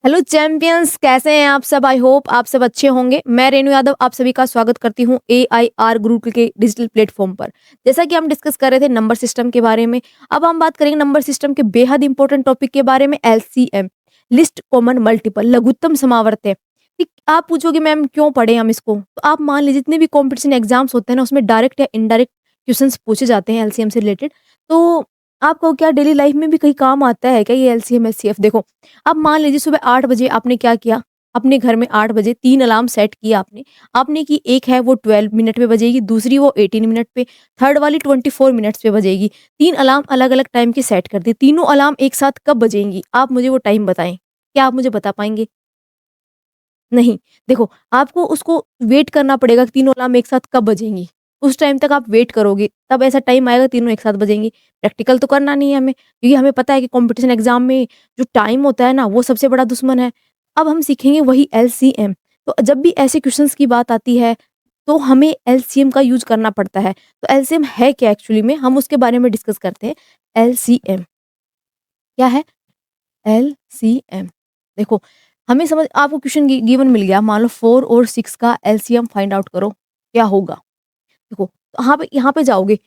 Hello champions, कैसे हैं आप सब? आई होप आप सब अच्छे होंगे। मैं रेणु यादव आप सभी का स्वागत करती हूँ AIR ग्रुप के डिजिटल प्लेटफॉर्म पर। जैसा कि हम डिस्कस कर रहे थे नंबर सिस्टम के बारे में, अब हम बात करेंगे नंबर सिस्टम के बेहद इंपॉर्टेंट टॉपिक के बारे में, LCM, लिस्ट कॉमन मल्टीपल, लघुत्तम समावर्त है। ठीक, आप पूछोगे मैम क्यों पढ़े हम इसको? तो आप मान लीजिए जितने भी कॉम्पिटिशन एग्जाम्स होते हैं ना, उसमें डायरेक्ट या इनडायरेक्ट क्वेश्चन पूछे जाते हैं LCM से रिलेटेड। तो आपको क्या डेली लाइफ में भी कहीं काम आता है क्या ये LCM SCF? देखो, अब मान लीजिए सुबह 8 बजे आपने क्या किया, अपने घर में 8 बजे 3 अलार्म सेट किया आपने। आपने की एक है वो 12 मिनट पे बजेगी, दूसरी वो 18 मिनट पे, थर्ड वाली 24 मिनट्स पे बजेगी। 3 अलार्म अलग-अलग टाइम के सेट कर दिए। तीनों अलार्म एक साथ कब बजेंगी? आप मुझे वो टाइम बताएँ। क्या आप मुझे बता पाएँगे? नहीं। देखो, आपको उसको वेट करना पड़ेगा कि तीनों अलार्म एक साथ कब बजेंगी। उस टाइम तक आप वेट करोगे, तब ऐसा टाइम आएगा तीनों एक साथ बजेंगी। प्रैक्टिकल तो करना नहीं है हमें, क्योंकि हमें पता है कि कॉम्पिटिशन एग्ज़ाम में जो टाइम होता है ना, वो सबसे बड़ा दुश्मन है। अब हम सीखेंगे वही LCM। तो जब भी ऐसे क्वेश्चंस की बात आती है, तो हमें LCM का यूज़ करना पड़ता है। तो LCM है क्या एक्चुअली में? हम उसके बारे में डिस्कस करते हैं। LCM क्या है? LCM देखो, हमें समझ आपको क्वेश्चन गिवन मिल गया, मान लो 4 और 6 का LCM फाइंड आउट करो, क्या होगा? देखो, यहाँ पे जाओगे,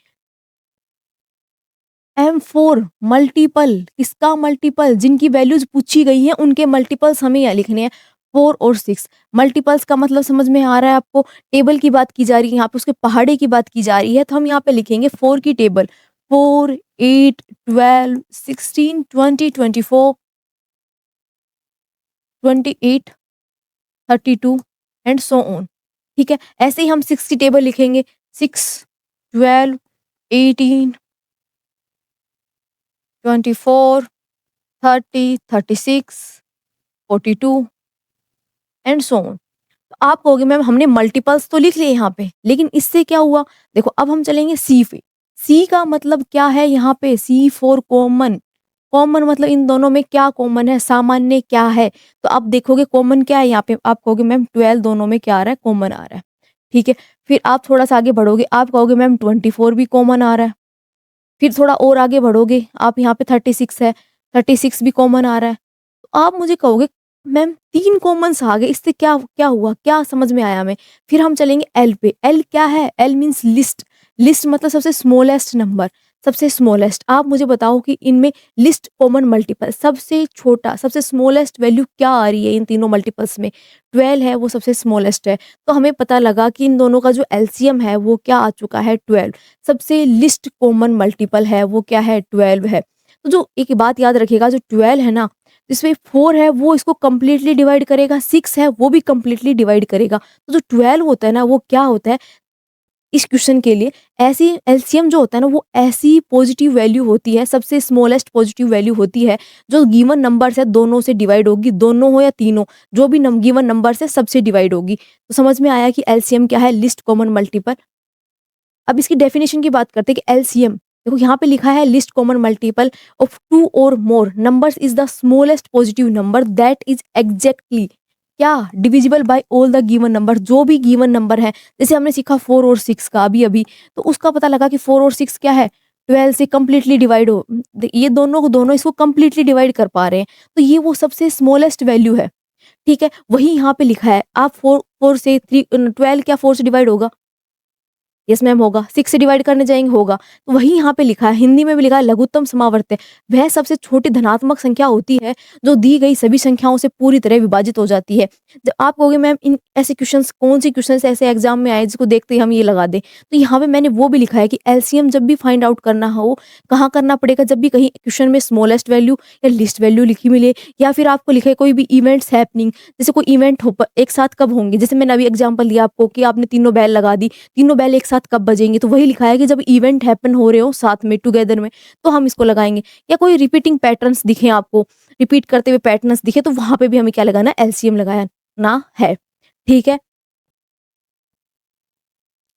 M4 मल्टीपल, किसका मल्टीपल? जिनकी वैल्यूज़ पूछी गई हैं उनके मल्टीपल्स हमें यहाँ लिखने हैं। 4 और 6 मल्टीपल्स का मतलब समझ में आ रहा है आपको? टेबल की बात की जा रही है, यहाँ पे उसके पहाड़े की बात की जा रही है, तो हम यहाँ पे लिखेंगे 4 की टेबल। 4, 8, 12, 16, 20, 24, 28, 32 and so on. ठीक है? ऐसे ही हम 6 की टेबल लिखेंगे। 6, 12, 18, 24, 30, 36, 42 एंड सो ऑन। तो आप कहोगे मैम हमने मल्टीपल्स तो लिख लिए यहाँ पे, लेकिन इससे क्या हुआ? देखो, अब हम चलेंगे सी पे। सी का मतलब क्या है यहाँ पे? सी फॉर कॉमन। कॉमन मतलब इन दोनों में क्या कॉमन है? सामान्य क्या है? तो आप देखोगे कॉमन क्या है यहाँ पे? आप कहोगे मैम 12 दोनों में क्या आ रहा है? कॉमन आ रहा है। ठीक है? फिर आप थोड़ा-सा आगे बढ़ोगे, आप कहोगे मैम 24 भी कॉमन आ रहा है। फिर थोड़ा और आगे बढ़ोगे, आप यहाँ पे 36 है, 36 भी कॉमन आ रहा है। तो आप मुझे कहोगे मैम 3 कॉमन्स आ गए, इससे क्या क्या हुआ? क्या समझ में आया हमें? फिर हम चलेंगे एल पे। एल क्या है? L means list. लिस्ट मतलब सबसे स्मॉलेस्ट नंबर, सबसे स्मॉलेस्ट। आप मुझे बताओ कि इनमें लिस्ट कॉमन मल्टीपल सबसे छोटा, सबसे स्मॉलेस्ट वैल्यू क्या आ रही है इन तीनों मल्टीपल्स में? 12 है, वो सबसे स्मॉलेस्ट है। तो हमें पता लगा कि इन दोनों का जो LCM है वो क्या आ चुका है? 12। सबसे लिस्ट कॉमन मल्टीपल है वो क्या है? 12 है। तो जो एक बात याद रखिएगा, जो 12 है ना, इसमें 4 है वो इसको कंप्लीटली डिवाइड करेगा, 6 है वो भी कंप्लीटली डिवाइड करेगा। तो जो 12 होता है ना, वो क्या होता है इस क्वेश्चन के लिए? ऐसी LCM जो होता है ना, वो ऐसी पॉजिटिव वैल्यू होती है, सबसे स्मॉलेस्ट पॉजिटिव वैल्यू होती है, जो गिवन नंबर्स है दोनों से डिवाइड होगी, दोनों हो या तीनों, जो भी गिवन नंबर्स है सबसे डिवाइड होगी। तो समझ में आया कि LCM क्या है? List common multiple. अब इसकी डेफिनेशन की बात करते हैं कि LCM, देखो यहाँ पे लिखा है लिस्ट कॉमन मल्टीपल ऑफ 2 और more numbers is the smallest positive number that is exactly क्या divisible by all the given number. जो भी गिवन नंबर है, जैसे हमने सीखा 4 और 6 का अभी अभी, तो उसका पता लगा कि 4 और 6 क्या है? 12 से कंप्लीटली डिवाइड हो, ये दोनों को दोनों इसको कंप्लीटली डिवाइड कर पा रहे हैं, तो ये वो सबसे स्मॉलेस्ट वैल्यू है। ठीक है, वही यहाँ पे लिखा है। आप 4 से 3 12 क्या 4 से डिवाइड होगा? यस मैम होगा। 6 से डिवाइड करने जाएँगे होगा। तो वही यहाँ पे लिखा है, हिंदी में भी लिखा है लघुत्तम समावर्त है। वह सबसे छोटी धनात्मक संख्या होती है जो दी गई सभी संख्याओं से पूरी तरह विभाजित हो जाती है। जब आप कहोगे मैम इन ऐसे क्वेश्चंस कौन-से क्वेश्चंस ऐसे एग्ज़ाम में आए जिसको देखते ही हम ये लगा दें। तो यहाँ पे मैंने वो भी लिखा है कि LCM जब भी फाइंड आउट करना हो, कहाँ करना पड़ेगा? जब भी कहीं क्वेश्चन में स्मॉलेस्ट वैल्यू या लिस्ट वैल्यू लिखी मिले, या फिर आपको लिखे कोई भी इवेंट्स हैपनिंग, जैसे कोई इवेंट हो एक साथ कब होंगे? जैसे मैंने अभी एग्ज़ाम्पल दिया आपको कि आपने तीनों बेल लगा दी, तीनों बेल एक साथ कब बजेंगी? तो वही लिखा है कि जब इवेंट हैपन हो रहे हो साथ में टुगेदर में, तो हम इसको लगाएँगे। या कोई रिपीटिंग पैटर्न्स दिखें आपको, रिपीट करते हुए पैटर्न्स दिखे, तो वहाँ पे भी हमें क्या लगाना है? LCM लगाना है। ठीक है?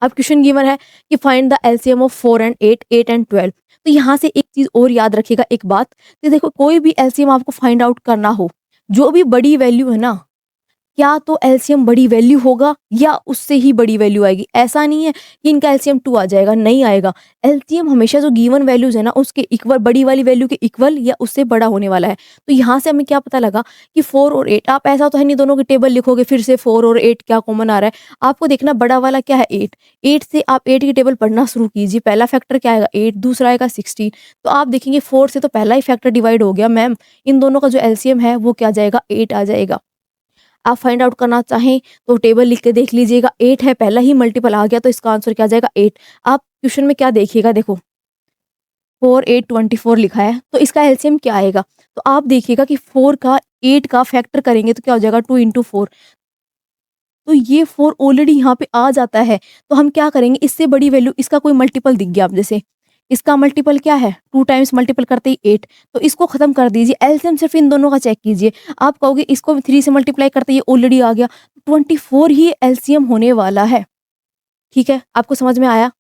अब क्वेश्चन गिवन है कि find the LCM of 4 and 8, 8 and 12। तो यहाँ से एक चीज़ और याद रखिएगा, एक बात कि देखो कोई भी LCM आपको फाइंड आउट करना हो, जो भी बड़ी वैल्यू है ना, क्या तो एलसीएम बड़ी वैल्यू होगा या उससे ही बड़ी वैल्यू आएगी। ऐसा नहीं है कि इनका एलसीएम 2 आ जाएगा, नहीं आएगा। एलसीएम हमेशा जो गिवन वैल्यूज़ है ना उसके इक्वल, बड़ी वाली वैल्यू के इक्वल या उससे बड़ा होने वाला है। तो यहाँ से हमें क्या पता लगा कि 4 और 8, आप ऐसा तो है नहीं दोनों की टेबल लिखोगे फिर से 4 और 8 क्या कॉमन आ रहा है। आपको देखना बड़ा वाला क्या है 8, 8 से आप 8 की टेबल पढ़ना शुरू कीजिए। पहला फैक्टर क्या आएगा 8, दूसरा आएगा 16। तो आप देखेंगे 4 से तो पहला ही फैक्टर डिवाइड हो गया मैम, इन दोनों का जो एलसीएम है वो क्या आ जाएगा 8 आ जाएगा। आप फाइंड आउट करना चाहें तो टेबल लिख के देख लीजिएगा, 8 है, पहला ही मल्टीपल आ गया तो इसका आंसर क्या आ जाएगा 8। आप क्वेश्चन में क्या देखिएगा, देखो 4 8 24 लिखा है तो इसका एलसीएम क्या आएगा? तो आप देखिएगा कि 4 का 8 का फैक्टर करेंगे तो क्या हो जाएगा 2 इंटू 4। तो ये 4 ऑलरेडी यहाँ पे आ जाता है। तो हम क्या करेंगे, इससे बड़ी वैल्यू, इसका कोई मल्टीपल दिख गया, आप जैसे इसका मल्टीपल क्या है 2 टाइम्स मल्टीपल करते ही 8, तो इसको खत्म कर दीजिए। एलसीएम सिर्फ इन दोनों का चेक कीजिए। आप कहोगे इसको 3 से मल्टीप्लाई करते ये ऑलरेडी आ गया, 24 ही एलसीएम होने वाला है। ठीक है, आपको समझ में आया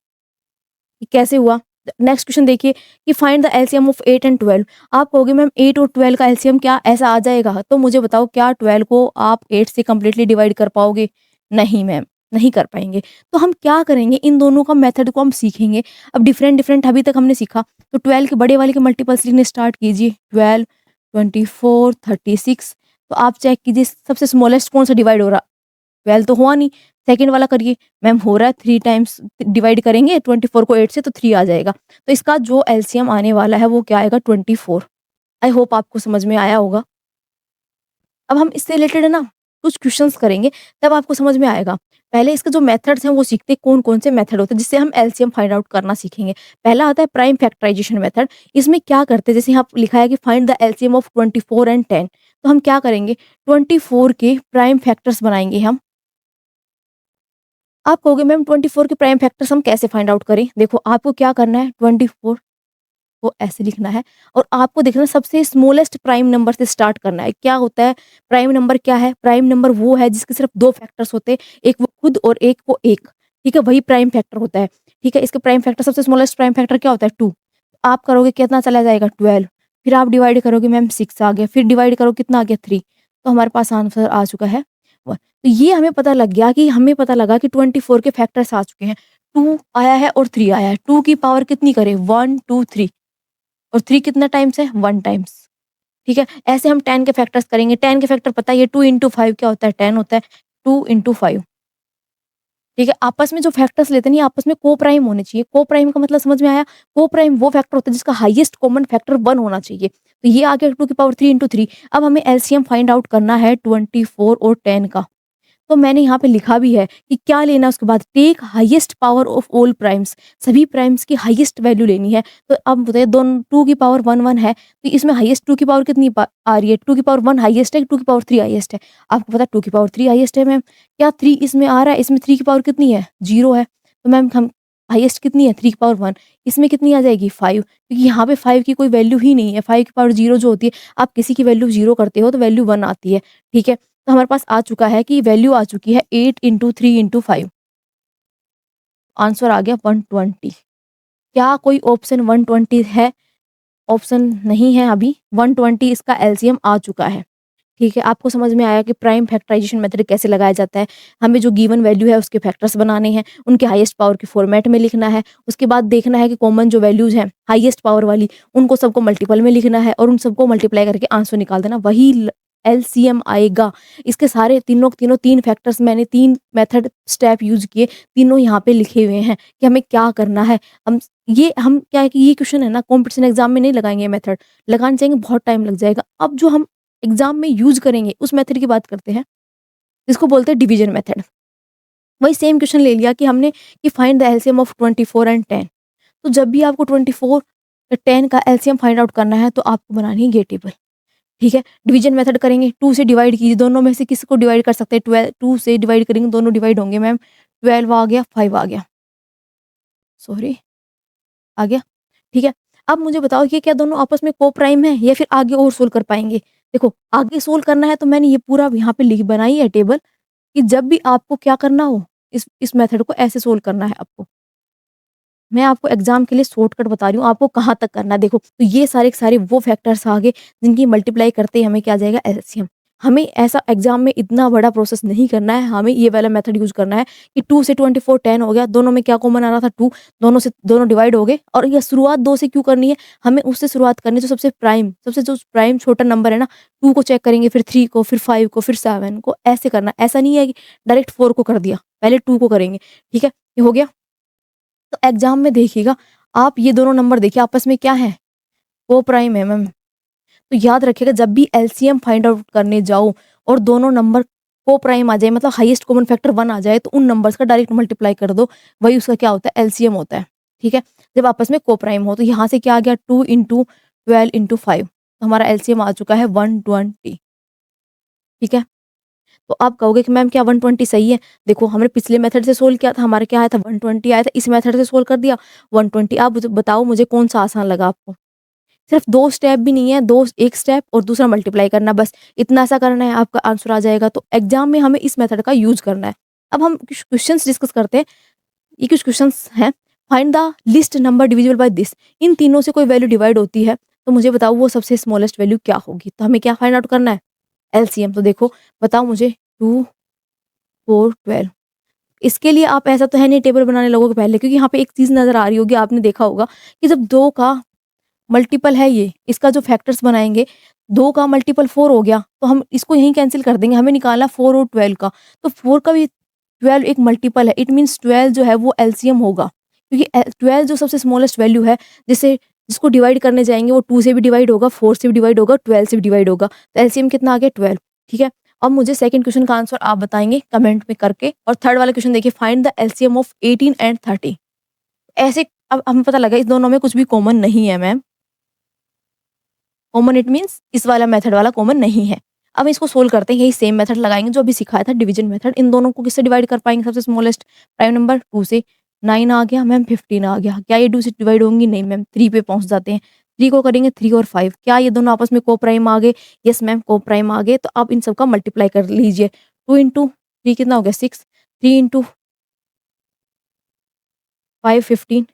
कि कैसे हुआ? नेक्स्ट क्वेश्चन देखिए कि find the LCM of 8 and 12। आप कहोगे मैम 8 और 12 का एलसीएम क्या ऐसा आ जाएगा? तो मुझे बताओ क्या 12 को आप 8 से कंप्लीटली डिवाइड कर पाओगे? नहीं मैम, नहीं कर पाएँगे। तो हम क्या करेंगे, इन दोनों का मेथड को हम सीखेंगे। अब डिफरेंट-डिफरेंट अभी तक हमने सीखा, तो 12 के बड़े वाले के मल्टीपल्स लिखने स्टार्ट कीजिए। 12, 24, 36। तो आप चेक कीजिए सबसे स्मॉलेस्ट कौन सा डिवाइड हो रहा? 12 तो हुआ नहीं। सेकंड वाला करिए, मैम हो रहा है 3 टाइम्स डिवाइड करेंगे 24 को 8 से तो 3 आ जाएगा। तो इसका जो एलसीएम आने वाला है वो क्या आएगा 24। आई होप आपको समझ में आया होगा। अब हम इससे रिलेटेड है ना कुछ क्वेश्चंस करेंगे, तब आपको समझ में आएगा। पहले इसके जो मेथड्स हैं वो सीखते हैं, कौन-कौन से मेथड होते हैं जिससे हम एलसीएम फाइंड आउट करना सीखेंगे। पहला आता है प्राइम फैक्टराइजेशन मेथड। इसमें क्या करते हैं, जैसे यहाँ लिखा है कि find the LCM of 24 and 10। तो हम क्या करेंगे 24 के प्राइम फैक्टर्स बनाएँगे हम। आप कहोगे मैम 24 के प्राइम फैक्टर्स हम कैसे फाइंड आउट करें? देखो आपको क्या करना है 24 को ऐसे लिखना है और आपको देखना सबसे स्मॉलेस्ट प्राइम नंबर से स्टार्ट करना है। क्या होता है प्राइम नंबर, क्या है? प्राइम नंबर वो है जिसके सिर्फ 2 फैक्टर्स होते हैं, एक वो खुद और एक वो एक। ठीक है? वही प्राइम फैक्टर होता है। ठीक है? इसके प्राइम फैक्टर सबसे स्मॉलेस्ट प्राइम फैक्टर क्या होता है 2। आप करोगे कितना चला जाएगा 12, फिर आप डिवाइड करोगे मैम 6 आ गया, फिर डिवाइड करो कितना आ गया 3। तो हमारे पास आंसर आ चुका है 1। तो ये हमें पता लग गया कि हमें पता लगा कि 24 के फैक्टर्स आ चुके हैं। 2 आया है और 3 आया है। 2 की पावर कितनी करें 1 2 3 और 3 कितना टाइम्स है 1 टाइम्स। ठीक है? ऐसे हम 10 के फैक्टर्स करेंगे। 10 के फैक्टर पता है ये 2 इंटू 5 क्या होता है 10 होता है। 2 इंटू 5। ठीक है? आपस में जो फैक्टर्स लेते हैं ना, ये आपस में को-प्राइम होने चाहिए। को-प्राइम का मतलब समझ में आया? को-प्राइम वो फैक्टर होता है जिसका हाईएस्ट कॉमन फैक्टर 1 होना चाहिए। तो ये आ गया 2 की पावर 3 इंटू 3। अब हमें एलसीएम फाइंड आउट करना है 24 और 10 का। तो मैंने यहाँ पे लिखा भी है कि क्या लेना है उसके बाद, take highest power of all primes. सभी प्राइम्स की हाईएस्ट वैल्यू लेनी है। तो अब बताइए दोनों 2 की पावर 1 1 है, तो इसमें हाईएस्ट 2 की पावर कितनी आ रही है? 2 की पावर 1 हाईएस्ट है, 2 की पावर 3 हाईएस्ट है? आपको पता है 2 की पावर 3 हाईएस्ट है मैम। क्या 3 इसमें आ रहा है? इसमें 3 की पावर कितनी है? 0 है। तो मैम हम हाईएस्ट कितनी है 3 की पावर 1, इसमें कितनी आ जाएगी 5, क्योंकि यहाँ पे 5 की कोई वैल्यू ही नहीं है। 5 की पावर 0 जो होती है, आप किसी की वैल्यू 0 करते हो तो वैल्यू 1 आती है। ठीक है? तो हमारे पास आ चुका है कि वैल्यू आ चुकी है 8 इंटू 3 इंटू 5। आंसर आ गया 120। क्या कोई ऑप्शन 120 है? ऑप्शन नहीं है अभी। 120 इसका एलसीएम आ चुका है। ठीक है, आपको समझ में आया कि प्राइम फैक्टराइजेशन मेथड कैसे लगाया जाता है। हमें जो गिवन वैल्यू है उसके फैक्टर्स बनाने हैं, उनके हाईएस्ट पावर के फॉर्मेट में लिखना है। उसके बाद देखना है कि कॉमन जो वैल्यूज़ हैं हाईएस्ट पावर वाली, उनको सबको मल्टीपल में लिखना है और उन सबको मल्टीप्लाई करके आंसर निकाल देना, वही एलसीएम आएगा। इसके सारे तीनों के तीनों 3 फैक्टर्स मैंने 3 मेथड स्टेप यूज़ किए, तीनों यहाँ पे लिखे हुए हैं कि हमें क्या करना है। हम क्या है कि ये क्वेश्चन है ना कॉम्पिटिशन एग्जाम में नहीं लगाएँगे मेथड, लगाने जाएँगे बहुत टाइम लग जाएगा। अब जो हम एग्जाम में यूज़ करेंगे उस मेथड की बात करते हैं, जिसको बोलते हैं डिवीजन मेथड। वही सेम क्वेश्चन ले लिया कि हमने कि find the LCM of 24 and 10। तो जब भी आपको 24 10 का एलसीएम फाइंड आउट करना है तो आपको बनानी है ये टेबल। ठीक है? डिवीजन मेथड करेंगे, 2 से डिवाइड कीजिए, दोनों में से किसी को डिवाइड कर सकते हैं। 12 2 से डिवाइड करेंगे दोनों डिवाइड होंगे मैम। 12 आ गया, 5 आ गया। सॉरी, आ गया। ठीक है? अब मुझे बताओ ये क्या दोनों आपस में को-प्राइम है या फिर आगे और सोल्व कर पाएँगे? देखो, आगे सोल्व करना है तो मैंने ये पूरा यहाँ पे लिख बनाई है टेबल कि जब भी आपको क्या करना हो, इस मेथड को ऐसे सोल्व करना है आपको। मैं आपको एग्ज़ाम के लिए शॉर्टकट बता रही हूँ, आपको कहाँ तक करना है। देखो, तो ये सारे के सारे वो फैक्टर्स आ गए जिनकी मल्टीप्लाई करते ही हमें क्या आ जाएगा एलसीएम। हमें ऐसा एग्ज़ाम में इतना बड़ा प्रोसेस नहीं करना है, हमें ये वाला मेथड यूज़ करना है कि 2 से 24 10 हो गया, दोनों में क्या कॉमन आ रहा था 2, दोनों डिवाइड हो गए और ये शुरुआत 2 से क्यों करनी है? हमें उससे शुरुआत करनी है जो सबसे जो प्राइम छोटा नंबर है ना, 2 को चेक करेंगे, फिर 3 को, फिर 5 को, फिर 7 को, ऐसे करना है। ऐसा नहीं है कि डायरेक्ट 4 को कर दिया, पहले 2 को करेंगे, ठीक है? ये हो गया? तो एग्ज़ाम में देखिएगा, आप ये दोनों नंबर देखिए आपस में क्या है? को-प्राइम है मैम। तो याद रखिएगा जब भी एलसीएम फाइंड आउट करने जाओ और दोनों नंबर को-प्राइम आ जाए मतलब हाईएस्ट कॉमन फैक्टर 1 आ जाए तो उन नंबर्स का डायरेक्ट मल्टीप्लाई कर दो, वही उसका क्या होता है एलसीएम होता है, ठीक है? जब आपस में को-प्राइम हो तो यहाँ से क्या आ गया 2 इंटू 12 इंटू 5 तो हमारा एलसीएम आ चुका है 120, ठीक है? तो आप कहोगे कि मैम क्या 120 सही है? देखो हमने पिछले मेथड से सोल्व किया था, हमारा क्या आया था 120 आया था, इस मेथड से सोल्व कर दिया 120। आप मुझे बताओ मुझे कौन-सा आसान लगा आपको? सिर्फ 2 स्टेप भी नहीं है, 2 1 स्टेप और दूसरा मल्टीप्लाई करना बस इतना सा करना है आपका आंसर आ जाएगा। तो एग्ज़ाम में हमें इस मेथड का यूज़ करना है। अब हम कुछ क्वेश्चंस डिस्कस करते हैं। ये कुछ क्वेश्चंस हैं, find the least number divisible by this. इन तीनों से कोई वैल्यू डिवाइड होती है, तो मुझे बताओ वो सबसे स्मॉलेस्ट वैल्यू क्या होगी? तो हमें क्या फाइंड आउट करना है? एलसीएम। तो देखो बताओ मुझे 2, 4, 12 इसके लिए आप ऐसा तो है नहीं टेबल बनाने लगोगे पहले क्योंकि यहाँ पे एक चीज़ नज़र आ रही होगी, आपने देखा होगा कि जब 2 का मल्टीपल है ये, इसका जो फैक्टर्स बनाएँगे, 2 का मल्टीपल 4 हो गया, तो हम इसको यहीं कैंसल कर देंगे, हमें निकालना 4 और 12 का। तो 4 का भी 12 एक मल्टीपल है, इट मीन्स 12 जो है वो एलसीएम होगा। क्योंकि 12 जो सबसे स्मॉलेस्ट वैल्यू है, जिसे जिसको डिवाइड करने जाएँगे वो 2 से भी डिवाइड होगा, 4 से भी डिवाइड होगा, 12 से भी डिवाइड होगा। तो एलसीएम कितना आ गया 12, ठीक है? अब मुझे सेकंड क्वेश्चन का आंसर आप बताएँगे कमेंट में करके और थर्ड वाला क्वेश्चन देखिए find the LCM of 18 and 30। ऐसे अब हमें पता लगा इस दोनों में कुछ भी कॉमन नहीं है मैम। कॉमन इट मीन्स इस वाला मेथड वाला कॉमन नहीं है। अब इसको सोल्व करते हैं, यही सेम मेथड लगाएँगे जो अभी सिखाया था डिवीजन मेथड। इन दोनों को किससे डिवाइड कर पाएँगे सबसे स्मॉलेस्ट प्राइम नंबर 2 से। 9 आ गया मैम 15 आ गया। क्या ये 2 से डिवाइड होंगी? नहीं मैम 3 पे पहुँच जाते हैं। 3 को करेंगे 3 और 5 क्या ये दोनों आपस में को-प्राइम आ गए? यस मैम को-प्राइम आ गए। तो आप इन सब का मल्टीप्लाई कर लीजिए। 2 इंटू 3 कितना हो गया 6, 3 इंटू 5 15,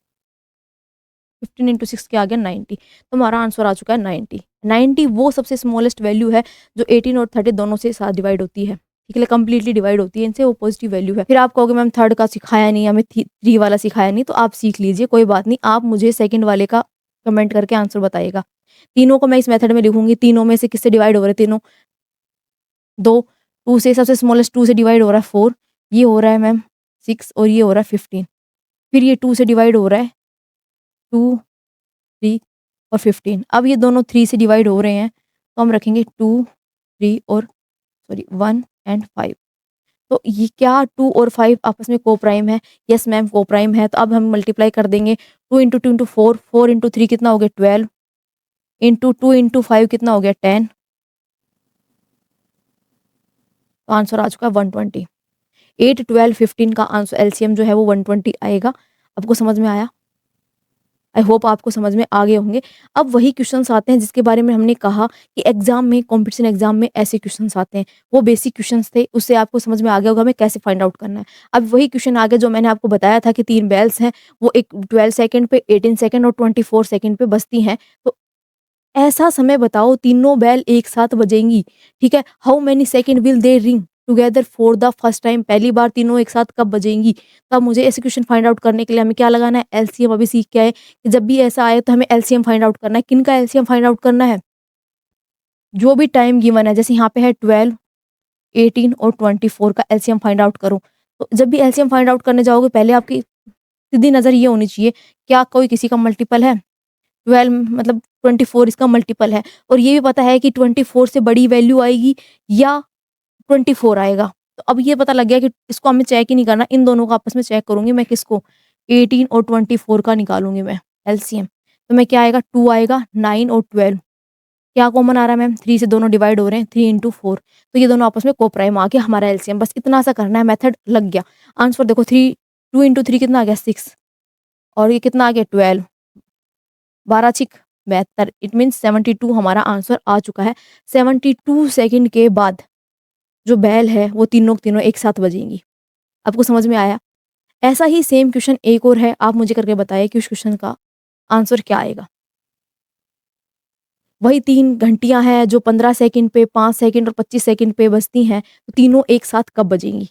15 इंटू 6 क्या आ गया 90। तो हमारा आंसर आ चुका है 90। 90 वो सबसे स्मॉलेस्ट वैल्यू है जो 18 और 30 दोनों से साथ डिवाइड होती है। ठीक है, कंप्लीटली डिवाइड होती है इनसे, वो पॉजिटिव वैल्यू है। फिर आप कहोगे मैम थर्ड का सिखाया नहीं, हमें 3 वाला सिखाया नहीं, तो आप सीख लीजिए कोई बात नहीं। आप मुझे सेकंड वाले का कमेंट करके आंसर बताइएगा। तीनों को मैं इस मेथड में लिखूँगी, तीनों में से किससे डिवाइड हो रहे हैं तीनों? 2, 2 से सबसे स्मॉलेस्ट 2 से डिवाइड हो रहा है 4, ये हो रहा है मैम 6 और ये हो रहा है 15। फिर ये 2 से डिवाइड हो रहा है 2, 3 और 15। अब ये दोनों 3 से डिवाइड हो रहे हैं, तो हम रखेंगे 2, 3 और 1 एंड 5। तो ये क्या 2 और 5 आपस में को-प्राइम है? यस मैम को-प्राइम है। तो अब हम मल्टीप्लाई कर देंगे 2 इंटू 2 इंटू 4, 4 इंटू 3 कितना हो गया 12, इंटू 2 इंटू 5 कितना हो गया 10। तो आंसर आ चुका है 120। 8, 12, 15 का आंसर एलसीएम जो है वो 120 आएगा। आपको समझ में आया? आई होप आपको समझ में आ गए होंगे। अब वही क्वेश्चंस आते हैं जिसके बारे में हमने कहा कि एग्ज़ाम में कॉम्पिटिशन एग्ज़ाम में ऐसे क्वेश्चंस आते हैं। वो बेसिक क्वेश्चंस थे, उससे आपको समझ में आ गया होगा हमें कैसे फाइंड आउट करना है। अब वही क्वेश्चन आ गया जो मैंने आपको बताया था कि 3 बेल्स हैं, वो एक 12 सेकंड पे, 18 सेकंड और 24 सेकंड पे बजती हैं। तो ऐसा समय बताओ तीनों बेल एक साथ बजेंगी, ठीक है? How many second will they ring together for the first time? पहली बार तीनों एक साथ कब बजेंगी? तब मुझे ऐसे क्वेश्चन फाइंड आउट करने के लिए हमें क्या लगाना है? एलसीएम। अभी सीख के आए कि जब भी ऐसा आए तो हमें एलसीएम फाइंड आउट करना है। किनका एलसीएम फाइंड आउट करना है? जो भी टाइम गिवन है, जैसे यहाँ पे है 12, 18 और 24 का एलसीएम फाइंड आउट करो। तो जब भी एलसीएम फाइंड आउट करने जाओगे पहले आपकी सीधी नज़र ये होनी चाहिए, क्या कोई किसी का मल्टीपल है? 12 मतलब 24 इसका मल्टीपल है और ये भी पता है कि 24 से बड़ी वैल्यू आएगी या 24 आएगा। तो अब ये पता लग गया कि इसको हमें चेक ही नहीं करना, इन दोनों को आपस में चेक करूँगी मैं किसको? 18 और 24 का निकालूँगी मैं एलसीएम। तो मैं क्या आएगा 2 आएगा, 9 और 12 क्या कॉमन आ रहा है मैम? 3 से दोनों डिवाइड हो रहे हैं, 3 इंटू 4 तो ये दोनों आपस में को-प्राइम आ गया हमारा एलसीएम। बस इतना सा करना है, मेथड लग गया। आंसर देखो 2 इंटू 3 कितना आ गया 6 और ये कितना आ गया 12, 12 छिक 72 इट मीन्स 72 हमारा आंसर आ चुका है। 72 सेकंड के बाद जो बेल है वो तीनों के तीनों एक साथ बजेंगी। आपको समझ में आया? ऐसा ही सेम क्वेश्चन एक और है, आप मुझे करके बताइए कि उस क्वेश्चन का आंसर क्या आएगा? वही 3 घंटियाँ हैं जो 15 सेकंड पे, 5 सेकंड और 25 सेकंड पे बजती हैं, तो तीनों एक साथ कब बजेंगी?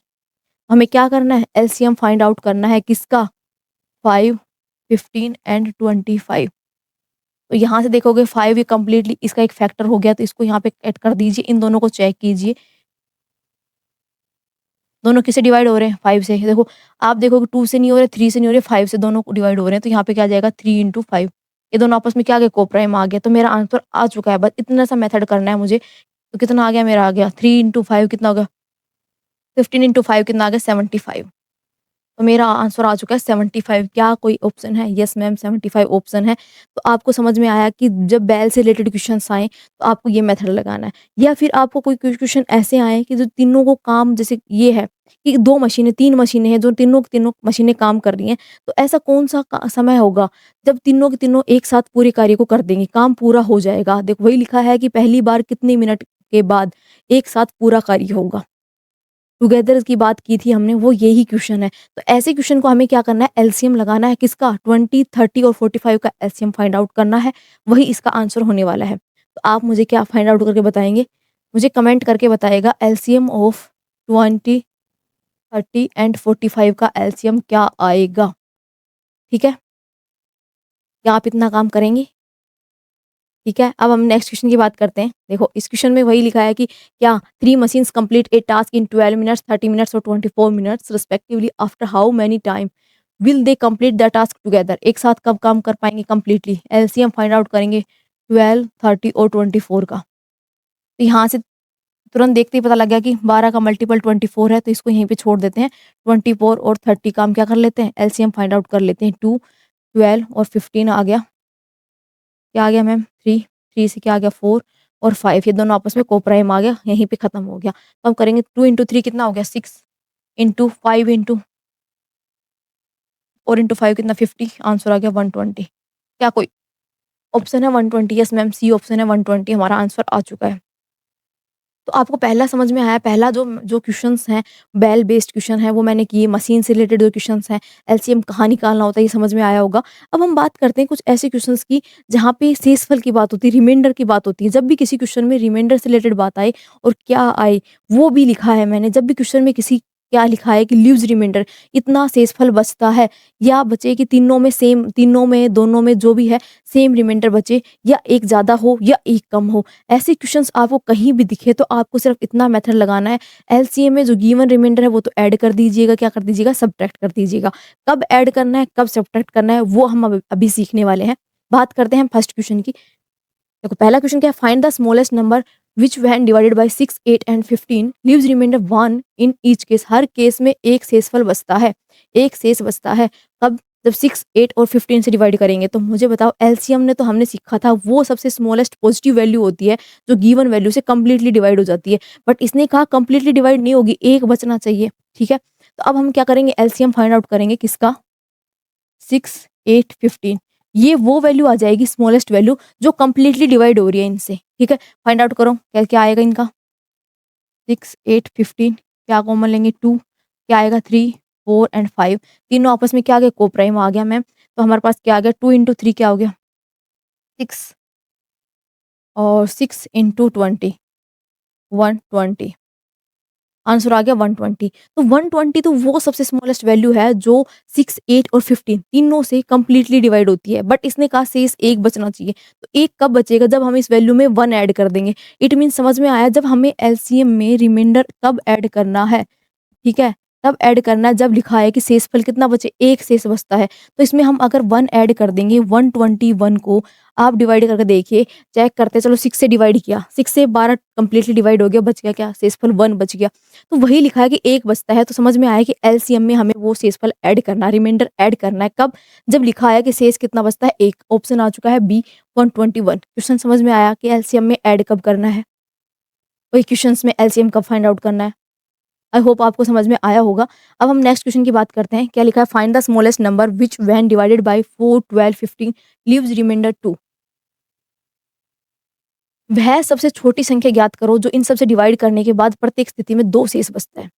हमें क्या करना है? एलसीएम फाइंड आउट करना है किसका? 5, 15 एंड 25। तो यहाँ से देखोगे 5 ये कंप्लीटली इसका एक फैक्टर हो गया, तो इसको यहाँ पे ऐड कर दीजिए, इन दोनों को चेक कीजिए। दोनों किससे डिवाइड हो रहे हैं? 5 से। देखो आप देखोगे 2 से नहीं हो रहे, 3 से नहीं हो रहे, 5 से दोनों डिवाइड हो रहे हैं, तो यहाँ पे क्या आ जाएगा 3 इंटू 5। ये दोनों आपस में क्या आ गए? कोप्राइम आ गया। तो मेरा आंसर आ चुका है, बस इतना सा मेथड करना है मुझे। तो कितना आ गया? मेरा आ गया 3 इंटू 5 कितना हो गया? 15 इंटू 5 कितना आ गया? 75। तो मेरा आंसर आ चुका है 75। क्या कोई ऑप्शन है? यस मैम 75 ऑप्शन है। तो आपको समझ में आया कि जब बेल से रिलेटेड क्वेश्चंस आएँ तो आपको ये मेथड लगाना है। या फिर आपको कोई क्वेश्चन ऐसे आएँ कि जो तीनों को काम जैसे ये है कि 2 मशीनें 3 मशीनें हैं जो तीनों की तीनों मशीनें काम कर रही हैं। तो ऐसा कौन-सा का समय होगा जब तीनों के तीनों एक साथ पूरे कार्य को कर देंगी, काम पूरा हो जाएगा। देखो वही लिखा है कि पहली बार कितने मिनट के बाद एक साथ पूरा कार्य होगा। टुगेदर की बात की थी हमने, वो यही क्वेश्चन है। तो ऐसे क्वेश्चन को हमें क्या करना है? एलसीएम लगाना है किसका? 20, 30 और 45 का एलसीएम फाइंड आउट करना है, वही इसका आंसर होने वाला है। तो आप मुझे क्या फाइंड आउट करके बताएँगे? मुझे कमेंट करके बताइएगा एलसीएम ऑफ 20, 30 एंड 45 का एलसीएम क्या आएगा? ठीक है? क्या आप इतना काम करेंगे? ठीक है, अब हम नेक्स्ट क्वेश्चन की बात करते हैं। देखो इस क्वेश्चन में वही लिखा है कि क्या 3 machines complete A task in 12 minutes, 30 minutes और 24 minutes respectively after how many time will they complete the task together? एक साथ कब काम कर पाएँगे कंप्लीटली? एलसीएम फाइंड आउट करेंगे 12, 30 और 24 का। तो यहाँ से तुरंत देखते ही पता लग गया कि 12 का मल्टीपल 24 है, तो इसको यहीं पे छोड़ देते हैं। 24 और 30 का हम क्या कर लेते हैं? एलसीएम फाइंड आउट कर लेते हैं। 2, 12 और 15 आ गया। क्या आ गया मैम? 3, 3 से क्या आ गया? 4 और 5 ये दोनों आपस में कोप्राइम आ गया, यहीं पे खत्म हो गया। तो हम करेंगे 2 इंटू 3 कितना हो गया? 6 इंटू 5 इंटू 4 इंटू 5 कितना? 50 आंसर आ गया 120। क्या कोई ऑप्शन है 120? यस मैम सी ऑप्शन है 120 हमारा आंसर आ चुका है। तो आपको पहला समझ में आया, पहला जो जो क्वेश्चंस हैं बेल बेस्ड क्वेश्चन है वो मैंने किए, मशीन से रिलेटेड जो क्वेश्चंस हैं, एलसीएम कहाँ निकालना होता है ये समझ में आया होगा। अब हम बात करते हैं कुछ ऐसे क्वेश्चंस की जहाँ पे शेषफल की बात होती है, रिमाइंडर की बात होती है। जब भी किसी क्वेश्चन में रिमाइंडर से रिलेटेड बात आए और क्या आए वो भी लिखा है मैंने। जब भी क्वेश्चन में किसी क्या लिखा है कि लीव्स रिमाइंडर इतना शेषफल बचता है या बचे कि तीनों में सेम, तीनों में दोनों में जो भी है सेम रिमाइंडर बचे या एक ज़्यादा हो या एक कम हो, ऐसे क्वेश्चंस आपको कहीं भी दिखे तो आपको सिर्फ इतना मेथड लगाना है। एलसीएम में जो गिवन रिमाइंडर है वो तो ऐड कर दीजिएगा, क्या कर दीजिएगा? सब्ट्रैक्ट कर दीजिएगा। कब ऐड करना है, कब सब्ट्रैक्ट करना है वो हम अभी अभी सीखने वाले हैं। बात करते हैं फर्स्ट क्वेश्चन की। देखो पहला क्वेश्चन क्या है? Find the smallest number which when divided by 6, 8 and 15 leaves remainder 1 in each case. हर केस में एक शेषफल बचता है, एक शेष बचता है। कब? जब 6, 8 और 15 से डिवाइड करेंगे। तो मुझे बताओ एलसीएम ने तो हमने सीखा था वो सबसे स्मॉलेस्ट पॉजिटिव वैल्यू होती है जो गिवन वैल्यू से कंप्लीटली डिवाइड हो जाती है। बट इसने कहा कंप्लीटली डिवाइड नहीं होगी, एक बचना चाहिए। ठीक है, तो अब हम क्या करेंगे? एलसीएम फाइंड आउट करेंगे किसका? 6, 8, 15। ये वो वैल्यू आ जाएगी स्मॉलेस्ट वैल्यू जो कंप्लीटली डिवाइड हो रही है इनसे। ठीक है, फाइंड आउट करो क्या क्या आएगा इनका? 6, 8, 15 क्या कॉमन लेंगे? 2 क्या आएगा? 3, 4 एंड 5 तीनों आपस में क्या आ गया? कोप्राइम आ गया मैम। तो हमारे पास क्या आ गया? 2 इंटू 3 क्या हो गया? 6 और 6 इंटू 20 120 आंसर आ गया 120। तो 120 तो वो सबसे स्मॉलेस्ट वैल्यू है जो 6, 8 और 15 तीनों से कंप्लीटली डिवाइड होती है। बट इसने कहा शेष एक बचना चाहिए। तो एक कब बचेगा? जब हम इस वैल्यू में 1 ऐड कर देंगे। इट मीन समझ में आया, जब हमें एलसीएम में रिमाइंडर कब ऐड करना है। ठीक है, तब ऐड करना है जब लिखा है कि शेषफल कितना बचे? एक शेष बचता है। तो इसमें हम अगर 1 ऐड कर देंगे 121 को आप डिवाइड करके देखिए, चेक करते हैं। चलो 6 से डिवाइड किया, 6 से 12 कंप्लीटली डिवाइड हो गया, बच गया क्या? शेषफल 1 बच गया। तो वही लिखा है कि एक बचता है। तो समझ में आया कि एलसीएम में हमें वो शेषफल ऐड करना है, रिमाइंडर ऐड करना है। कब? जब लिखा है कि शेष कितना बचता है? 1। ऑप्शन आ चुका है बी 121। क्वेश्चन समझ में आया कि एलसीएम में ऐड कब करना है, वही क्वेश्चंस में एलसीएम कब फाइंड आउट करना है। आई होप आपको समझ में आया होगा। अब हम नेक्स्ट क्वेश्चन की बात करते हैं। क्या लिखा है? Find the smallest number which when divided by 4, 12, 15 leaves remainder 2। वह सबसे छोटी संख्या ज्ञात करो जो इन सब से डिवाइड करने के बाद प्रत्येक स्थिति में 2 शेष बचता है।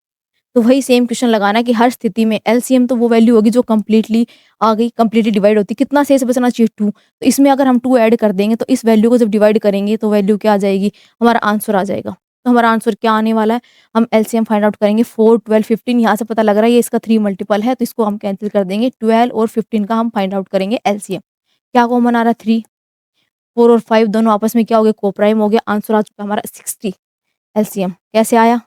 तो वही सेम क्वेश्चन लगाना है कि हर स्थिति में एलसीएम तो वो वैल्यू होगी जो कंप्लीटली आ गई, कंप्लीटली डिवाइड होती है। कितना शेष बचना चाहिए 2, तो इसमें अगर हम 2 ऐड कर देंगे तो इस वैल्यू को जब डिवाइड करेंगे तो वैल्यू क्या आ जाएगी, हमारा आंसर आ जाएगा। तो हमारा आंसर क्या आने वाला है, हम एलसीएम फाइंड आउट करेंगे 4, 12, 15। यहाँ से पता लग रहा है ये इसका 3 मल्टीपल है, तो इसको हम कैंसिल कर देंगे। 12 और 15 का हम फाइंड आउट करेंगे एलसीएम। क्या कॉमन आ रहा है, 3, 4 और 5 दोनों आपस में क्या हो गए, कोप्राइम हो गया। आंसर आ चुका हमारा 60। एलसीएम कैसे आया,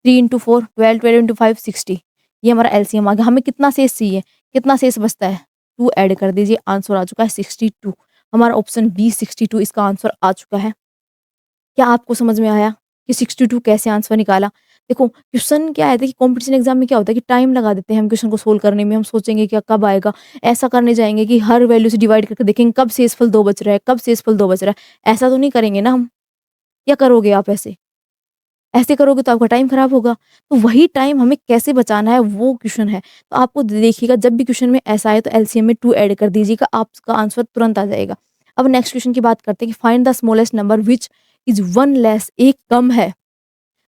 3 इंटू 4 12, 12 इंटू 5 60। ये हमारा एलसीएम आ गया। हमें कितना शेष चाहिए, कितना शेष बचता है, 2 ऐड कर दीजिए, आंसर आ चुका है 62। हमारा ऑप्शन बी 62 इसका आंसर आ चुका है। क्या आपको समझ में आया कि 62 कैसे आंसर निकाला? देखो क्वेश्चन क्या है कि कॉम्पिटिशन एग्जाम में क्या होता है कि टाइम लगा देते हैं हम क्वेश्चन को सोल्व करने में। हम सोचेंगे कि कब आएगा, ऐसा करने जाएंगे कि हर वैल्यू से डिवाइड करके देखेंगे कब शेषफल 2 बच रहा है, कब शेषफल 2 बच रहा है। ऐसा तो नहीं करेंगे ना हम, या करोगे आप ऐसे? ऐसे करोगे तो आपका टाइम खराब होगा। तो वही टाइम हमें कैसे बचाना है वो क्वेश्चन है। तो आपको देखिएगा जब भी क्वेश्चन में ऐसा आए तो एलसीएम में 2 ऐड कर दीजिएगा, आपका आंसर तुरंत आ जाएगा। अब नेक्स्ट क्वेश्चन की बात करते हैं कि find the smallest number which is 1 less, एक कम है,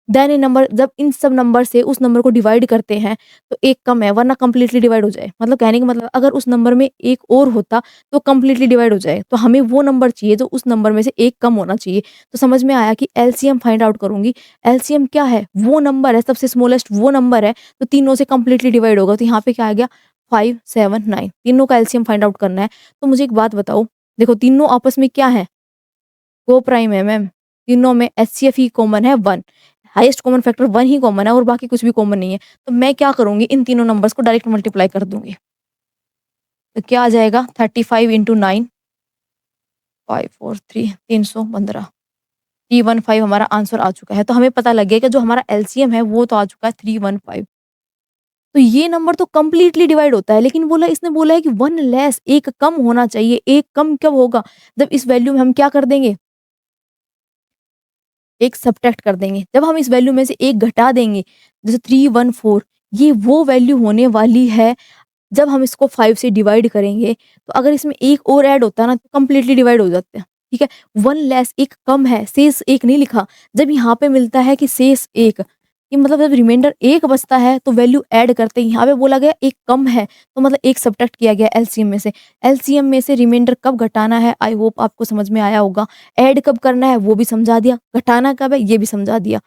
देन ए नंबर। जब इन सब नंबर से उस नंबर को डिवाइड करते हैं तो एक कम है, वरना कंप्लीटली डिवाइड हो जाए। मतलब कहने का मतलब अगर उस नंबर में एक और होता तो कंप्लीटली डिवाइड हो जाए। तो हमें वो नंबर चाहिए जो उस नंबर में से एक कम होना चाहिए। तो समझ में आया कि एलसीएम फाइंड आउट करूंगी। एलसीएम क्या है, वो नंबर है, सबसे स्मॉलेस्ट वो नंबर है तो तीनों से कंप्लीटली डिवाइड होगा। तो यहाँ पे क्या आ गया, 5, 7, 9, तीनों का एलसीएम फाइंड आउट करना है। तो मुझे एक बात बताओ, देखो तीनों आपस में क्या है, को प्राइम है मैम। तीनों में एचसीएफ ही कॉमन है 1, हाईएस्ट कॉमन फैक्टर 1 ही कॉमन है और बाकी कुछ भी कॉमन नहीं है। तो मैं क्या करूंगी, इन तीनों नंबर्स को डायरेक्ट मल्टीप्लाई कर दूंगी। तो क्या आ जाएगा, 35 इंटू 9, 543, 315, 315 हमारा आंसर आ चुका है। तो हमें पता लग गया कि जो हमारा एलसीएम है वो तो आ चुका है 315। तो ये नंबर तो कंप्लीटली डिवाइड होता है, लेकिन बोला इसने बोला है कि 1 लेस, एक कम होना चाहिए। एक कम कब होगा, जब इस वैल्यू में हम क्या कर देंगे, एक सब्ट्रैक्ट कर देंगे। जब हम इस वैल्यू में से एक घटा देंगे, जैसे 314, ये वो वैल्यू होने वाली है जब हम इसको 5 से डिवाइड करेंगे। तो अगर इसमें एक और ऐड होता है ना तो कंप्लीटली डिवाइड हो जाते हैं। ठीक है, 1 लेस, एक कम है, शेष एक नहीं लिखा। जब यहाँ पे मिलता है कि शेष एक, कि मतलब जब रिमाइंडर एक बचता है तो वैल्यू ऐड करते हैं। यहाँ पे बोला गया एक कम है तो मतलब एक सब्ट्रैक्ट किया गया एलसीएम में से। एलसीएम में से रिमाइंडर कब घटाना है, आई होप आपको समझ में आया होगा। ऐड कब करना है वो भी समझा दिया, घटाना कब है ये भी समझा दिया।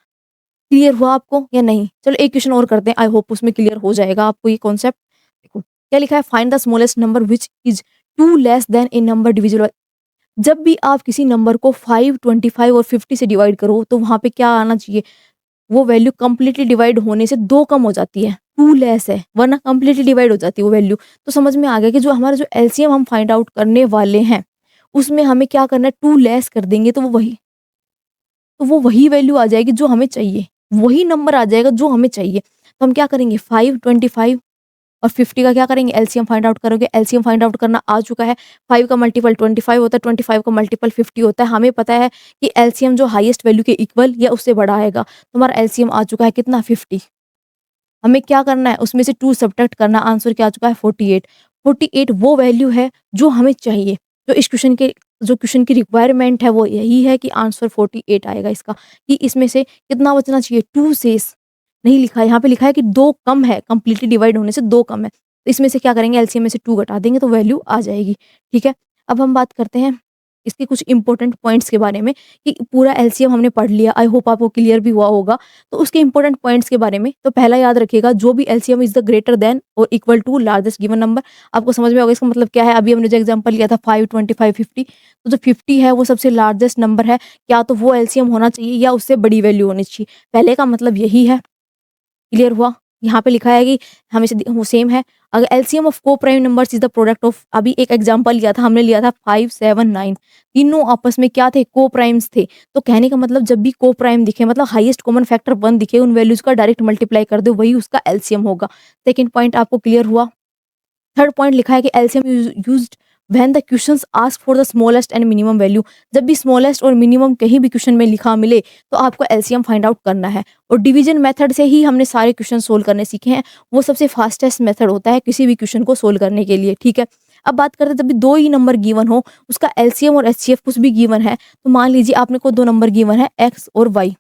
क्लियर हुआ आपको या नहीं? चलो एक क्वेश्चन और करते हैं, आई होप उसमें क्लियर हो जाएगा आपको ये कॉन्सेप्ट। देखो क्या लिखा है, find the smallest number which is 2 less than A number divisible. जब भी आप किसी नंबर को 5, 25 और 50 से डिवाइड करो तो वहां पे क्या आना चाहिए, वो वैल्यू कंप्लीटली डिवाइड होने से 2 कम हो जाती है, 2 लेस है, वरना कंप्लीटली डिवाइड हो जाती है वो वैल्यू। तो समझ में आ गया कि जो हमारा जो एलसीएम हम फाइंड आउट करने वाले हैं उसमें हमें क्या करना है, 2 लेस कर देंगे तो वो वही वैल्यू आ जाएगी जो हमें चाहिए, वही नंबर आ जाएगा जो हमें चाहिए। तो हम क्या करेंगे, 5, 25 और 50 का क्या करेंगे, एलसीएम फाइंड आउट करोगे। एलसीएम फाइंड आउट करना आ चुका है। 5 का मल्टीपल 25 होता है, 25 का मल्टीपल 50 होता है। हमें पता है कि एलसीएम जो हाईएस्ट वैल्यू के इक्वल या उससे बड़ा आएगा। तो हमारा एलसीएम आ चुका है कितना, 50। हमें क्या करना है, उसमें से 2 सब्ट्रैक्ट करना, आंसर क्या आ चुका है 48। 48 वो वैल्यू है जो हमें चाहिए। जो इस क्वेश्चन की रिक्वायरमेंट है वो यही है कि आंसर 48 आएगा इसका, कि इसमें से कितना बचना चाहिए, 2 शेष नहीं लिखा है, यहाँ पे लिखा है कि 2 कम है, कंप्लीटली डिवाइड होने से 2 कम है। तो इसमें से क्या करेंगे, एलसीएम में से 2 घटा देंगे तो वैल्यू आ जाएगी। ठीक है, अब हम बात करते हैं इसके कुछ इंपॉर्टेंट पॉइंट्स के बारे में कि पूरा एलसीएम हमने पढ़ लिया, आई होप आपको क्लियर भी हुआ होगा। तो उसके इंपॉर्टेंट पॉइंट्स के बारे में, तो पहला याद रखिएगा, जो भी LCM is the greater than और equal to largest given number. आपको समझ में होगा इसका मतलब क्या है। अभी हमने जो एग्जांपल लिया था 5, 25, 50, तो जो 50 है वो सबसे लार्जेस्ट नंबर है, क्या तो वो एलसीएम होना चाहिए या उससे बड़ी वैल्यू होनी चाहिए। पहले का मतलब यही है, क्लियर हुआ। यहाँ पे लिखा है कि हमेशा वो सेम है। अगर एलसीएम ऑफ को prime numbers is the product of, अभी एक एग्जांपल लिया था हमने, लिया था 5, 7, 9, तीनों आपस में क्या थे, को प्राइम्स थे। तो कहने का मतलब जब भी को प्राइम दिखे, मतलब हाईएस्ट कॉमन फैक्टर 1 दिखे, उन वैल्यूज का डायरेक्ट मल्टीप्लाई कर दो, वही उसका एलसीएम होगा। सेकंड पॉइंट आपको क्लियर हुआ। थर्ड पॉइंट लिखा है कि LCM used when the questions ask for the smallest and minimum value. जब भी स्मॉलेस्ट और मिनिमम कहीं भी क्वेश्चन में लिखा मिले तो आपको एलसीएम फाइंड आउट करना है। और डिवीजन मेथड से ही हमने सारे क्वेश्चन सोल्व करने सीखे हैं, वो सबसे फास्टेस्ट मेथड होता है किसी भी क्वेश्चन को सोल्व करने के लिए। ठीक है, अब बात करते हैं जब भी 2 ही नंबर गिवन हो, उसका एलसीएम और एचसीएफ कुछ भी गिवन है। तो मान लीजिए आपने को 2 नंबर गिवन है, एक्स और वाई।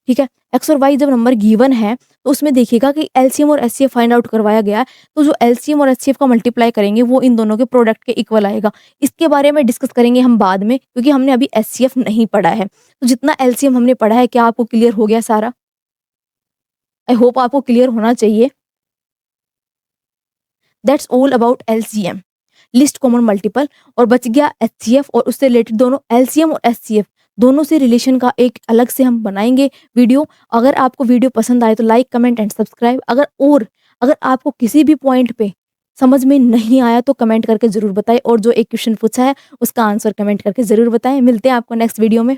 ठीक है। एक्स और वाई जब नंबर गिवन है तो उसमें देखिएगा कि एलसीएम और एचसीएफ फाइंड आउट करवाया गया है, तो जो एलसीएम और एचसीएफ का मल्टीप्लाई करेंगे वो इन दोनों के प्रोडक्ट के इक्वल आएगा। इसके बारे में डिस्कस करेंगे हम बाद में, क्योंकि हमने अभी एचसीएफ नहीं पढ़ा है। तो जितना एलसीएम हमने पढ़ा है, क्या आपको क्लियर हो गया सारा? आई होप आपको क्लियर होना चाहिए। That's all about LCM, list common multiple. और बच गया एचसीएफ और उससे रिलेटेड दोनों एलसीएम और एचसीएफ दोनों से रिलेशन का एक अलग से हम बनाएंगे वीडियो। अगर आपको वीडियो पसंद आए तो लाइक, कमेंट एंड सब्सक्राइब। अगर आपको किसी भी पॉइंट पे समझ में नहीं आया तो कमेंट करके ज़रूर बताएं, और जो एक क्वेश्चन पूछा है उसका आंसर कमेंट करके ज़रूर बताएं। मिलते हैं आपको नेक्स्ट वीडियो में।